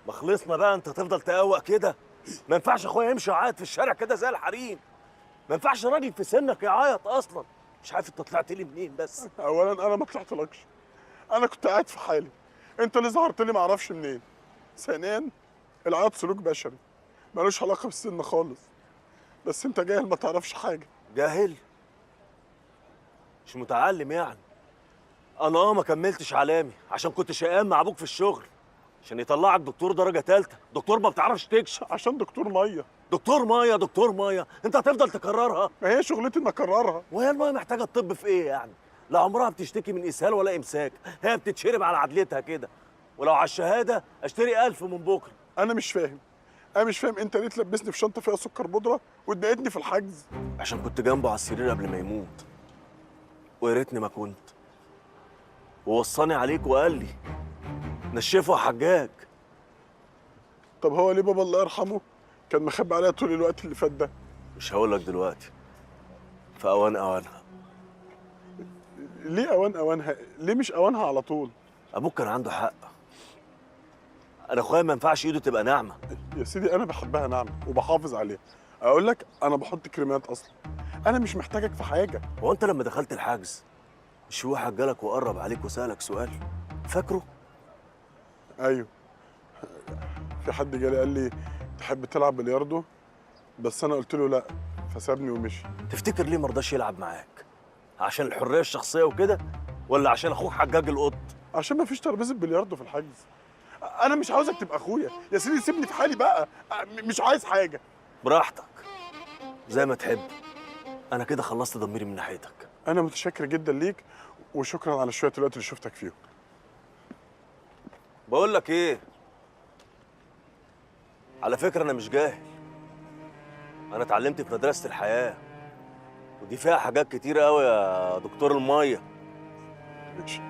ما خلصنا بقى، انت تفضل تقوق كده؟ ما ينفعش اخويا يمشي يعيط في الشارع كده زي الحريم. ما ينفعش راجل في سنك يعيط اصلا. مش عارف انت طلعت لي منين بس. اولا انا ما طلعتلكش، انا كنت قاعد في حالي، انت اللي ظهرت لي ما اعرفش منين. ثانيا العياط سلوك بشري ملوش علاقه بالسن خالص، بس انت جاهل ما تعرفش حاجه. جاهل؟ مش متعلم يعني؟ انا ما كملتش علامي عشان كنت شقيان مع ابوك في الشغل، عشان يطلعك دكتور درجه ثالثه، دكتور ما بتعرفش تكشف. عشان دكتور ميه. دكتور ميه دكتور ميه، انت هتفضل تكررها؟ ما هي شغلتي ان اكررها. وهي الميه محتاجه الطب في ايه يعني؟ لا عمرها بتشتكي من اسهال ولا امساك، هي بتتشرب على عدلتها كده. ولو على الشهاده اشتري 1000 من بكره. انا مش فاهم، انا مش فاهم انت ليه تلبسني في شنطه فيها سكر بودره وتضايقني في الحجز؟ عشان كنت جنبه على السرير قبل ما يموت، ويا ريتني ما كنت. ووصاني عليك وقال لي نشفه يا حجاج. طب هو ليه بابا الله يرحمه كان مخبي عليا طول الوقت اللي فات ده؟ مش هقول لك دلوقتي، في اوان اوانها. ليه اوان اوانها؟ ليه مش اوانها على طول؟ ابوك كان عنده حق. انا اخويا ما ينفعش ايده تبقى ناعمه. يا سيدي انا بحبها ناعمه وبحافظ عليها. اقول لك انا بحط كريمات اصلا، انا مش محتاجك في حاجه. هو انت لما دخلت الحجز مش في واحد جالك وقرب عليك وسالك سؤال فاكره؟ ايوه، في حد جالي قال لي تحب تلعب بلياردو، بس انا قلت له لا فسابني ومشي. تفتكر ليه مرضاش يلعب معاك؟ عشان الحريه الشخصيه وكده، ولا عشان اخوك حجاج القط؟ عشان ما فيش ترابيزه بلياردو في الحجز. انا مش عاوزك تبقى اخويا يا سيدي، سيبني في حالي بقى، مش عايز حاجه. براحتك زي ما تحب، انا كده خلصت ضميري من ناحيتك. انا متشكر جدا ليك وشكرا على شويه الوقت اللي شفتك فيهم. بقول لك ايه، على فكره انا مش جاهل، انا اتعلمت في مدرسه الحياه، ودي فيها حاجات كتيره قوي يا دكتور الميه. ماشي.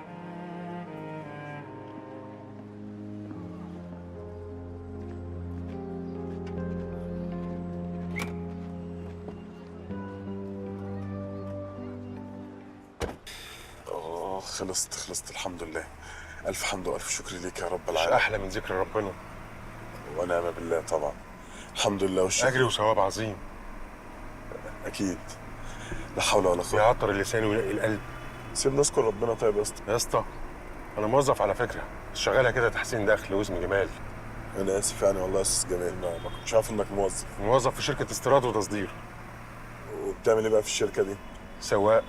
خلصت الحمد لله. الف حمد والف شكر ليك يا رب مش العالمين. احلى من ذكر ربنا ونعم بالله طبعا. الحمد لله والشكر. اجر وثواب عظيم. اكيد. لا حول ولا قوه. بيعطر اللسان وينقي القلب. سيبنا نذكر ربنا. طيب يا اسطى. يا اسطى انا موظف على فكره، شغالها كده تحسين دخل واسمي جمال. انا اسف يعني والله يا استاذ جمال، ما كنتش عارف انك موظف. موظف في شركه استيراد وتصدير. وبتعمل ايه بقى في الشركه دي؟ سواق.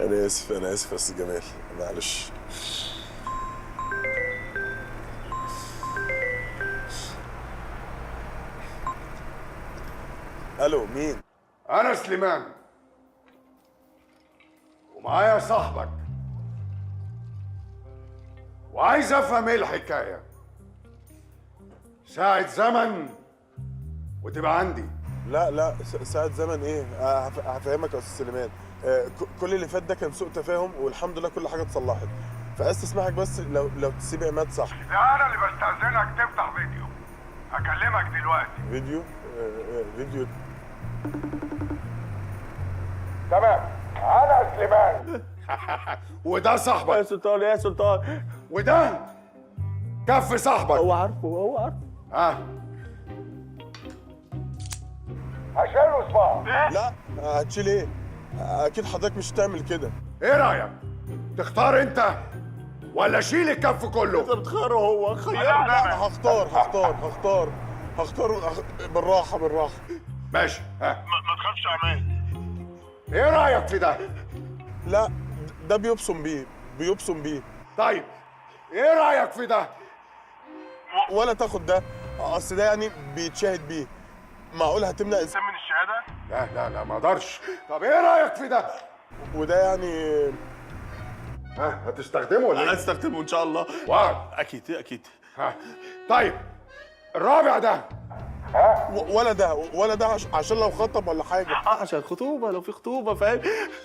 انا اسف يا استاذ جمال، معلش. الو مين؟ أنا سليمان ومعايا صاحبك، وعايز أفهم إيه الحكاية. ساعة زمن وتبقى عندي. لا ساعة زمن ايه؟ هفهمك يا استاذ سليمان. كل اللي فات ده كان سوء تفاهم والحمد لله كل حاجة اتصلحت. فعايز تسمحك بس لو تسيب عماد صح. ده أنا اللي بستأذنك تفتح فيديو، هكلمك دلوقتي. فيديو. تمام، أنا سليمان. وده صاحبك. يا سلطان يا سلطان. وده كف صاحبك. هو عارفه. ها، هشيله صباعه. لا هتشيل ايه؟ اكيد حضرتك مش هتعمل كده. ايه رايك؟ تختار انت ولا شيل الكف كله؟ انت بتخيره هو خيره. لا هختار بالراحه. ماشي. ها، ما تخافش يا عماد. ايه رايك في ده؟ لا ده بيبصم بيه. طيب ايه رايك في ده؟ ولا تاخد ده، اصل ده يعني بيتشاهد بيه. معقول هتمنع انسان من الشهاده؟ لا ما اقدرش. طب ايه رايك في ده؟ وده يعني ها، هتستخدمه ولا ايه؟ هستخدمه ان شاء الله. وعد. اكيد. ها، طيب الرابع ده؟ ولا ده عشان لو خطب ولا حاجه. عشان خطوبه، لو في خطوبه فاهم.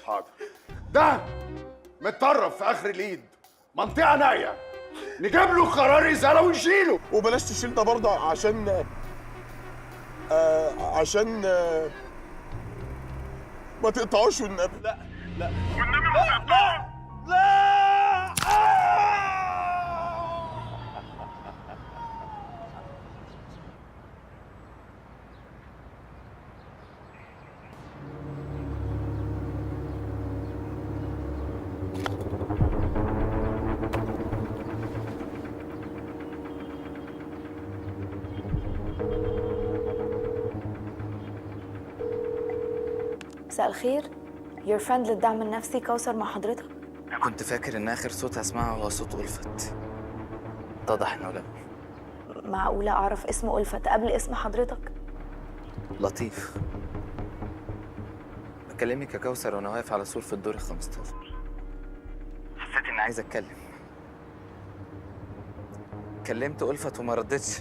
حاضر. ده متطرف في اخر الايد، منطقه ناقيه، نجيب له قرار ازاله ونشيله. وبلاش تشيل ده برضه عشان ما تقطعوش والنبي. لا والنبي ما مساء الخير. your friend للدعم النفسي كوثر مع حضرتك. كنت فاكر ان اخر صوت هسمعه هو صوت ألفت، اتضح انه لا. معقولة أعرف اسم ألفت قبل اسم حضرتك؟ لطيف. بكلمك يا كوثر وانا واقف على سور في الدور ال 15. حسيت اني عايز اتكلم. كلمت ألفت وما ردتش،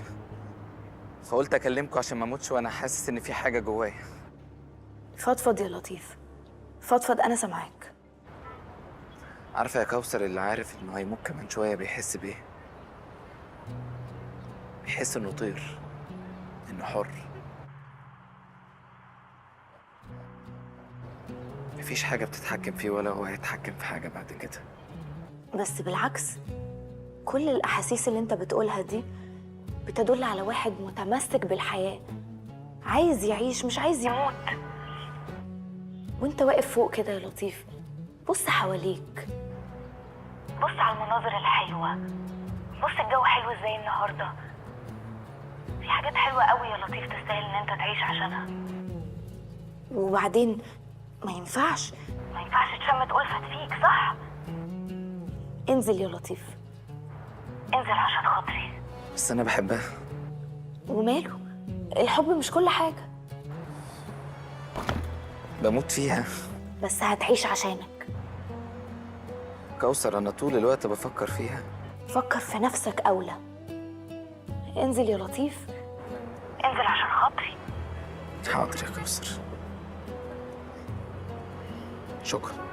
فقلت اكلمكم عشان ما اموتش وانا حاسس ان في حاجه جوايا. فضفض يا لطيف، فضفض، أنا سامعاك. عارفه يا كوثر، اللي عارف انه هيموت كمان شويه بيحس بايه؟ بيحس انه طير، انه حر. مفيش حاجه بتتحكم فيه ولا هو هيتحكم في حاجه بعد كده. بس بالعكس، كل الأحاسيس اللي أنت بتقولها دي بتدل على واحد متمسك بالحياة، عايز يعيش مش عايز يموت. وأنت واقف فوق كده يا لطيف، بص حواليك، بص على المناظر الحلوة، بص الجو حلو ازاي النهاردة. في حاجات حلوة قوي يا لطيف تستاهل ان انت تعيش عشانها. وبعدين ما ينفعش تشمت ألفت فيك، صح؟ انزل يا لطيف، انزل عشان خاطري. بس انا بحبها. وماله؟ الحب مش كل حاجة. بموت فيها. بس هتعيش عشانك. كوثر، انا طول الوقت بفكر فيها. فكر في نفسك أولى. انزل يا لطيف، انزل عشان خاطري. حاضر يا كوثر، شكرا.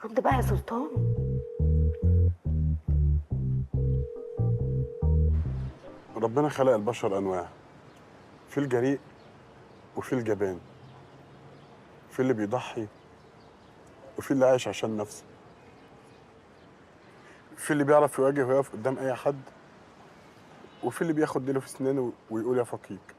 رد بقى يا سلطان. ربنا خلق البشر انواع، في الجريء وفي الجبان، في اللي بيضحي وفي اللي عايش عشان نفسه، في اللي بيعرف يواجه ويقف قدام اي حد، وفي اللي بياخد ديله في اسنانه ويقول يا فقيك.